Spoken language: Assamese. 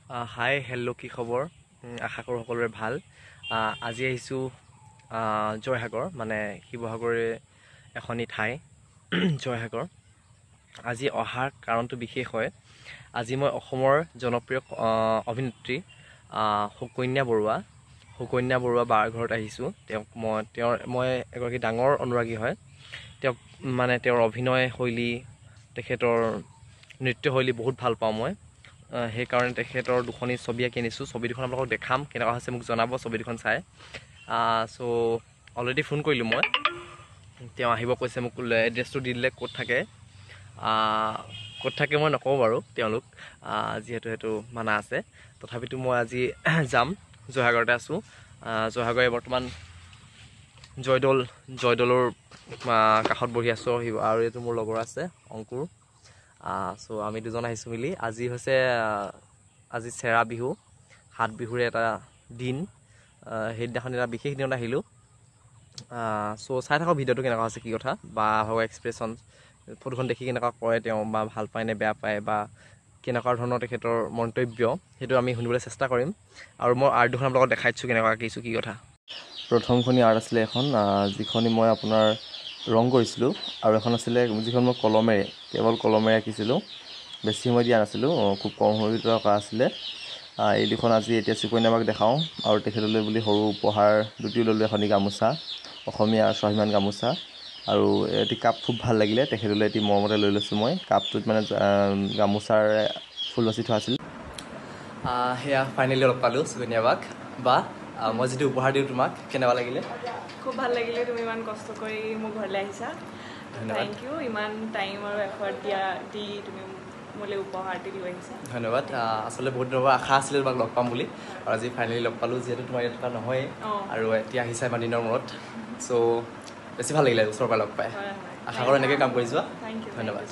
হাই হেল্ল' কি খবৰ আশা কৰোঁ সকলোৰে ভাল আজি আহিছোঁ জয়সাগৰ মানে শিৱসাগৰৰে এখনি ঠাই জয়সাগৰ আজি অহাৰ কাৰণটো বিশেষ হয় আজি মই অসমৰ জনপ্ৰিয় অভিনেত্ৰী সুকন্যা বৰুৱা বাৰ ঘৰত আহিছোঁ মই এগৰাকী ডাঙৰ অনুৰাগী হয় তেওঁৰ অভিনয় শৈলী তেখেতৰ নৃত্যশৈলী বহুত ভাল পাওঁ মই সেইকাৰণে তেখেতৰ দুখনি ছবি আঁকি আনিছোঁ ছবি দুখন আপোনালোকক দেখাম কেনেকুৱা হৈছে মোক জনাব ছবি দুখন চাই চ' অলৰেডি ফোন কৰিলোঁ মই তেওঁ আহিব কৈছে মোক এড্ৰেছটো দি দিলে ক'ত থাকে মই নকওঁ বাৰু তেওঁলোক যিহেতু সেইটো মানা আছে তথাপিতো মই আজি যাম জয়সাগৰতে আছোঁ জয়সাগৰে বৰ্তমান জয়দৌলৰ কাষত বহি আছোঁ আৰু এইটো মোৰ লগৰ আছে অংকুৰ চ' আমি দুজন আহিছোঁ মিলি আজি হৈছে আজি চেৰা বিহু সাত বিহুৰে এটা দিন সেইদিনাখন এটা বিশেষ দিনত আহিলোঁ চ' চাই থাকক ভিডিঅ'টো কেনেকুৱা হৈছে কি কথা বা হওক এক্সপ্ৰেশ্যন ফটোখন দেখি কেনেকুৱা কৰে তেওঁ বা ভাল পায় নে বেয়া পায় বা কেনেকুৱা ধৰণৰ তেখেতৰ মন্তব্য সেইটো আমি শুনিবলৈ চেষ্টা কৰিম আৰু মই আৰ্ট দুখন আপোনালোকক দেখাই দিছোঁ কেনেকুৱা আঁকিছোঁ কি কথা প্ৰথমখনি আৰ্ট আছিলে এখন যিখনি মই আপোনাৰ ৰং কৰিছিলোঁ আৰু এখন আছিলে যিখন মই কেৱল কলমেৰে আঁকিছিলোঁ বেছি সময় দিয়া নাছিলোঁ খুব কম সময়ৰ ভিতৰত অঁকা আছিলে এই দুখন এতিয়া সুকন্যা বাক দেখাওঁ আৰু তেখেতলৈ বুলি সৰু উপহাৰ দুটিও ল'লোঁ এখনি গামোচা অসমীয়া স্বাভিমান গামোচা আৰু এটি কাপ খুব ভাল লাগিলে তেখেতলৈ এটি মৰমতে লৈ লৈছোঁ মই কাপটোত মানে গামোচাৰ ফুল বাচি থোৱা আছিল সেয়া ফাইনেলি লগ পালোঁ সুকন্যা বাক বা মই যিটো উপহাৰ দিওঁ তোমাক কেনেকুৱা লাগিলে খুব ভাল লাগিলে তুমি ইমান কষ্ট কৰি মোৰ ঘৰলৈ আহিছা থেংক ইউ ইমান টাইম আৰু এফৰ্ট দি তুমি মোলৈ উপহাৰটি দিব আহিছা ধন্যবাদ আচলতে বহুত দিনৰ পৰা আশা আছিলে তোমাক লগ পাম বুলি আৰু আজি ফাইনেলি লগ পালোঁ যিহেতু তোমাৰ ইয়াত থকা নহয়েই আৰু এতিয়া আহিছা ইমান দিনৰ মূৰত চ' বেছি ভাল লাগিলে ওচৰৰ পৰা লগ পাই আশা কৰোঁ এনেকৈ কাম কৰি যোৱা ধন্যবাদ